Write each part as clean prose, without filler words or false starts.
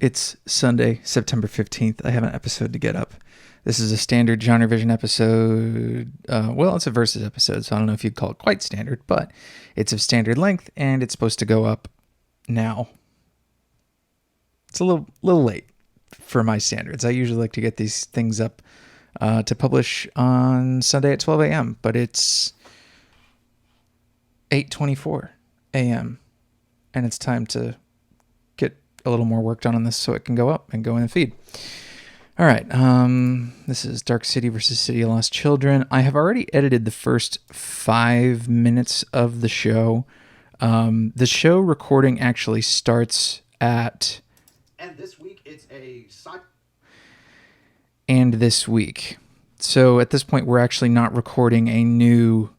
It's Sunday, September 15th. I have an episode to get up. This is a standard GenreVision episode. Well, it's a Versus episode, so I don't know if you'd call it quite standard, but it's of standard length, and it's supposed to go up now. It's a little late for my standards. I usually like to get these things up to publish on Sunday at 12 a.m., but it's 8:24 a.m., and it's time to get a little more work done on this so it can go up and go in the feed. All right, this is Dark City versus City of Lost Children. I have already edited the first 5 minutes of the show. The show recording actually starts at... And this week, it's a... And this week. So at this point, we're actually not recording a new...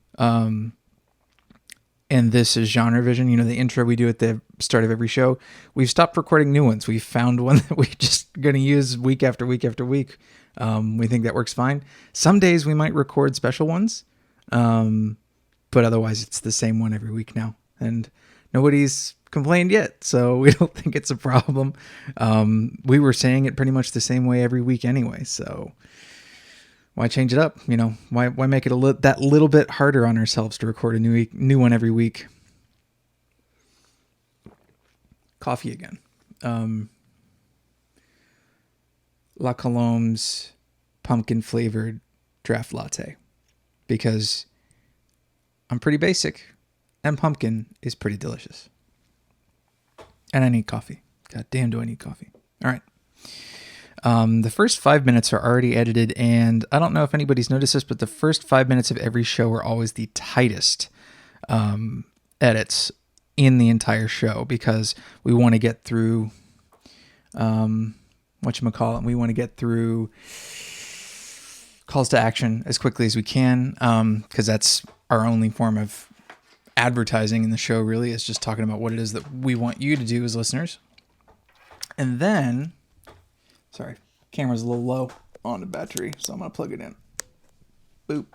And this is GenreVision, you know, the intro we do at the start of every show. We've stopped recording new ones. We found one that we're just going to use week after week after week. We think that works fine. Some days we might record special ones, but otherwise it's the same one every week now. And nobody's complained yet, so we don't think it's a problem. We were saying it pretty much the same way every week anyway, so... Why change it up? You know, why make it that little bit harder on ourselves to record a new one every week? Coffee again. La Colombe's pumpkin flavored draft latte, because I'm pretty basic and pumpkin is pretty delicious. And I need coffee. God damn, do I need coffee. All right. The first 5 minutes are already edited, and I don't know if anybody's noticed this, but the first 5 minutes of every show are always the tightest edits in the entire show, because we want to get through, whatchamacallit, we want to get through calls to action as quickly as we can, because that's our only form of advertising in the show, really, is just talking about what it is that we want you to do as listeners. And then... Sorry, camera's a little low on the battery, so I'm going to plug it in. Boop.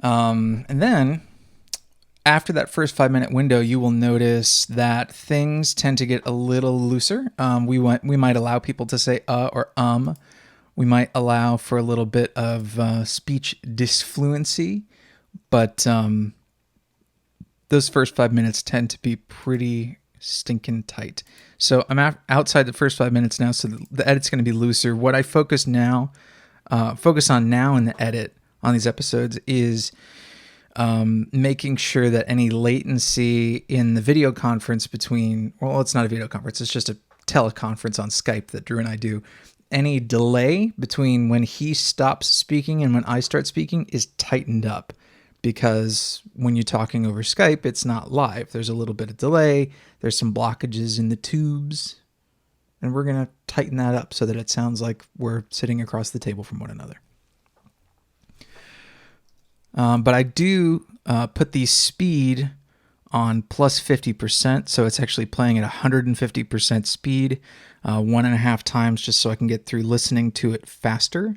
And then, after that first 5 minute window, you will notice that things tend to get a little looser. We might allow people to say or We might allow for a little bit of speech disfluency, but those first 5 minutes tend to be pretty stinking tight. So I'm outside the first 5 minutes now, so the edit's going to be looser. What I focus on now in the edit on these episodes is making sure that any latency in the video conference between, well, it's not a video conference, it's just a teleconference on Skype that Drew and I do. Any delay between when he stops speaking and when I start speaking is tightened up, because when you're talking over Skype, it's not live. There's a little bit of delay. There's some blockages in the tubes, and we're going to tighten that up so that it sounds like we're sitting across the table from one another. But I do put the speed on plus 50%, so it's actually playing at 150% speed, 1.5 times, just so I can get through listening to it faster.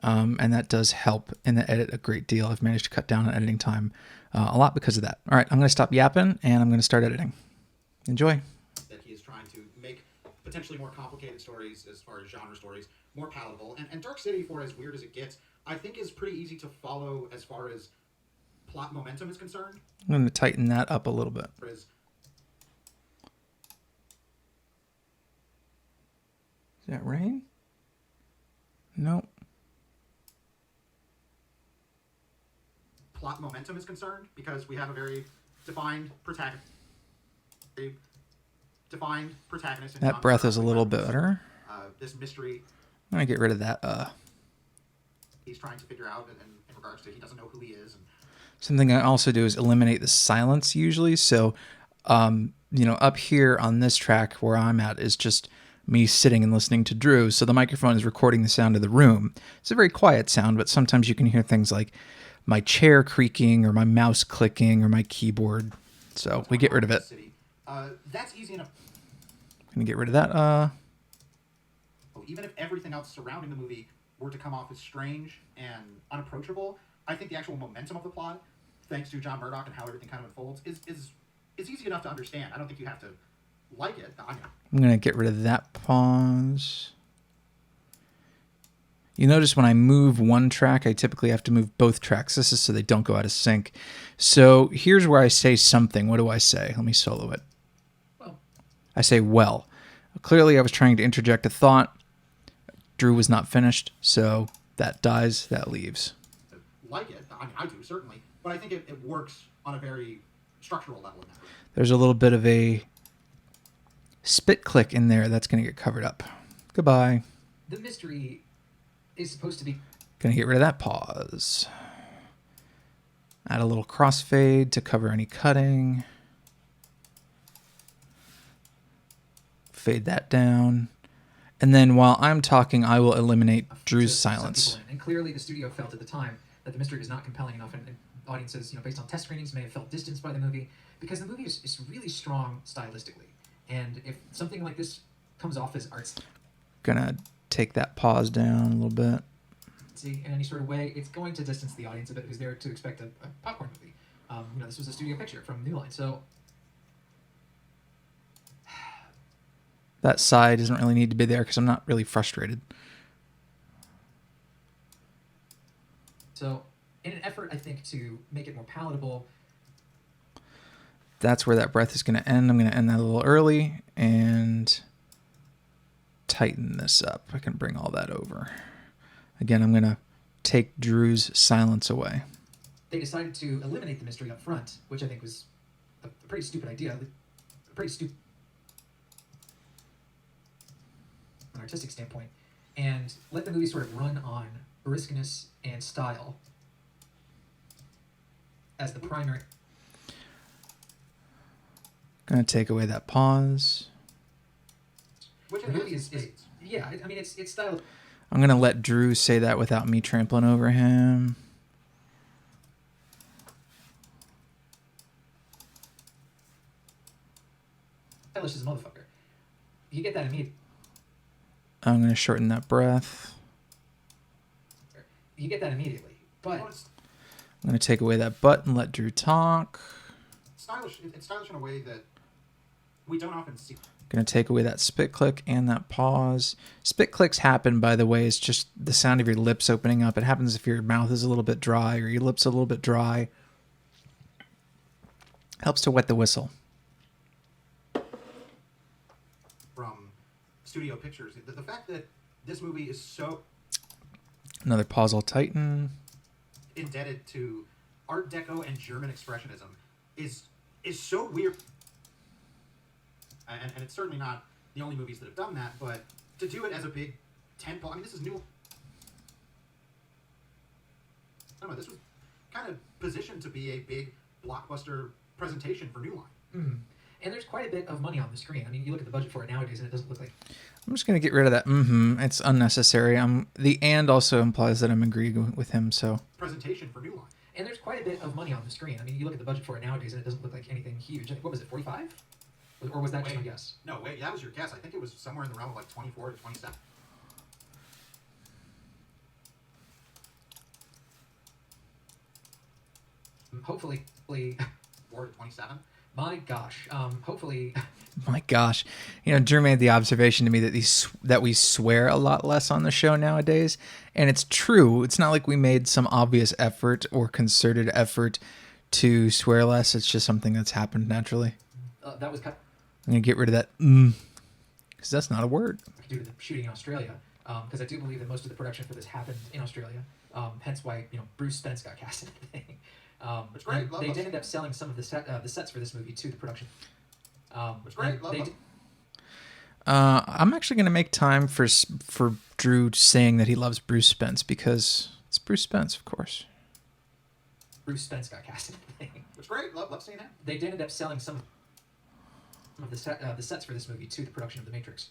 And that does help in the edit a great deal. I've managed to cut down on editing time a lot because of that. All right, I'm going to stop yapping, and I'm going to start editing. Enjoy. That he is trying to make potentially more complicated stories, as far as genre stories, more palatable. And Dark City, for as weird as it gets, I think is pretty easy to follow as far as plot momentum is concerned. I'm going to tighten that up a little bit. Is that rain? Nope. Plot momentum is concerned, because we have a very defined protagonist. That breath is a little better. This mystery. I'm going to get rid of that. He's trying to figure out in regards to he doesn't know who he is. And something I also do is eliminate the silence usually. So, up here on this track where I'm at is just me sitting and listening to Drew. So the microphone is recording the sound of the room. It's a very quiet sound, but sometimes you can hear things like my chair creaking or my mouse clicking or my keyboard. So we get rid of it. That's easy enough. Gonna get rid of that. Even if everything else surrounding the movie were to come off as strange and unapproachable, I think the actual momentum of the plot, thanks to John Murdoch and how everything kind of unfolds, is easy enough to understand. I don't think you have to like it. I'm going to get rid of that pause. You notice when I move one track, I typically have to move both tracks. This is so they don't go out of sync. So here's where I say something. What do I say? Let me solo it. Well, I say, well. Clearly, I was trying to interject a thought. Drew was not finished, so that dies, that leaves. Like it. I mean, I do, certainly. But I think it works on a very structural level in that way. There's a little bit of a spit click in there that's going to get covered up. Goodbye. the mystery is supposed to be... Going to get rid of that pause. Add a little crossfade to cover any cutting. Fade that down. And then while I'm talking, I will eliminate Drew's silence. And clearly the studio felt at the time that the mystery was not compelling enough, and audiences, based on test screenings, may have felt distanced by the movie, because the movie is really strong stylistically. And if something like this comes off as artsy Gonna take that pause down a little bit. in any sort of way, it's going to distance the audience a bit who's there to expect a popcorn movie. This was a studio picture from New Line, so That side doesn't really need to be there because I'm not really frustrated. So, in an effort, I think, to make it more palatable, That's where that breath is going to end. I'm going to end that a little early and tighten this up. I can bring all that over. Again, I'm going to take Drew's silence away. they decided to eliminate the mystery up front, which I think was a pretty stupid idea. A pretty stupid an artistic standpoint, and let the movie sort of run on briskness and style as the primary. Going to take away that pause. Which The movie enhances is spades. yeah, I mean it's style. I'm going to let Drew say that without me trampling over him. Stylish as a motherfucker. You get that immediately. I'm going to shorten that breath. You get that immediately, but It's I'm going to take away that but and let Drew talk. stylish. It's stylish in a way that we don't often see. Going to take away that spit click and that pause. Spit clicks happen, by the way. It's just the sound of your lips opening up. It happens if your mouth is a little bit dry or your lips a little bit dry. Helps to wet the whistle. From studio pictures. The fact that this movie is so Another pause I'll tighten. indebted to Art Deco and German Expressionism is so weird. And it's certainly not the only movies that have done that, but to do it as a big tentpole, I mean, this is new. I don't know, this was kind of positioned to be a big blockbuster presentation for New Line. and there's quite a bit of money on the screen. I mean, you look at the budget for it nowadays, and it doesn't look like. I'm just going to get rid of that. It's unnecessary. The and also implies that I'm agreeing with him, so. Presentation for New Line. And there's quite a bit of money on the screen. I mean, you look at the budget for it nowadays, and it doesn't look like anything huge. I think, what was it, 45? Or was that just my guess? No, wait, that was your guess. I think it was somewhere in the realm of like 24 to 27. Hopefully, 4 to 27. my gosh, hopefully, My gosh. Drew made the observation to me that we swear a lot less on the show nowadays. And it's true. It's not like we made some obvious effort or concerted effort to swear less. It's just something that's happened naturally. that was cut I'm going to get rid of that because that's not a word. due to the shooting in Australia. Because I do believe that most of the production for this happened in Australia. Hence why Bruce Spence got cast in the thing. Which great. And they did end up selling some of the sets for this movie to the production. Which great. They did, I'm actually going to make time for Drew saying that he loves Bruce Spence because it's Bruce Spence, of course. Bruce Spence got cast in the thing. Which great. Love seeing that. They did end up selling some of the sets for this movie to the production of The Matrix,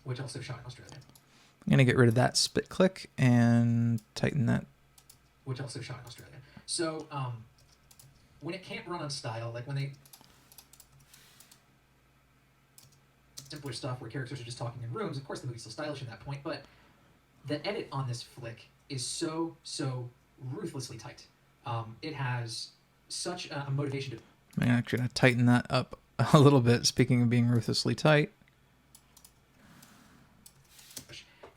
which also shot in Australia. I'm going to get rid of that spit click and tighten that. Which also shot in Australia. So, when it can't run on style, like when they simpler stuff where characters are just talking in rooms, of course the movie's still stylish at that point, but the edit on this flick is so ruthlessly tight. It has such a motivation to. I'm actually going to tighten that up a little bit. Speaking of being ruthlessly tight.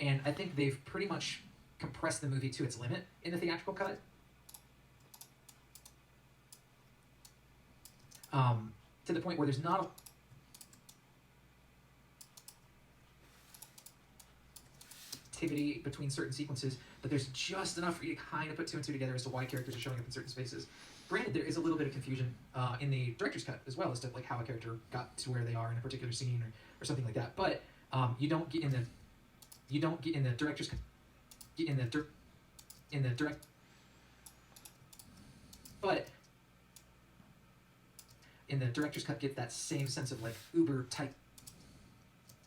And I think they've pretty much compressed the movie to its limit in the theatrical cut. To the point where there's not activity between certain sequences, but there's just enough for you to kind of put two and two together as to why characters are showing up in certain spaces. Granted, there is a little bit of confusion in the director's cut as well as to like how a character got to where they are in a particular scene or something like that. But you don't get in the director's cut. But in the director's cut, get that same sense of like uber tight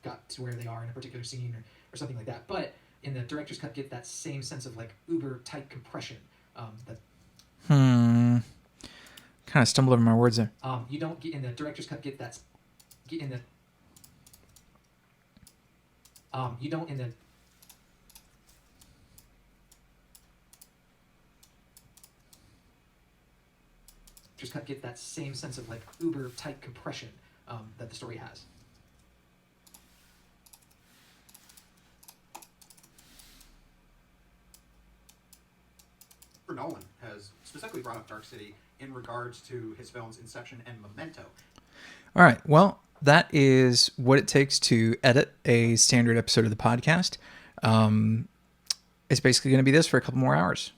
got to where they are in a particular scene or something like that. But in the director's cut, get that same sense of like uber tight compression. That kind of stumbled over my words there. You don't get in the director's cut, get that get in the you don't in the just cut get that same sense of like uber tight compression that the story has. Nolan has specifically brought up Dark City in regards to his films Inception and Memento. All right. Well, that is what it takes to edit a standard episode of the podcast. It's basically going to be this for a couple more hours.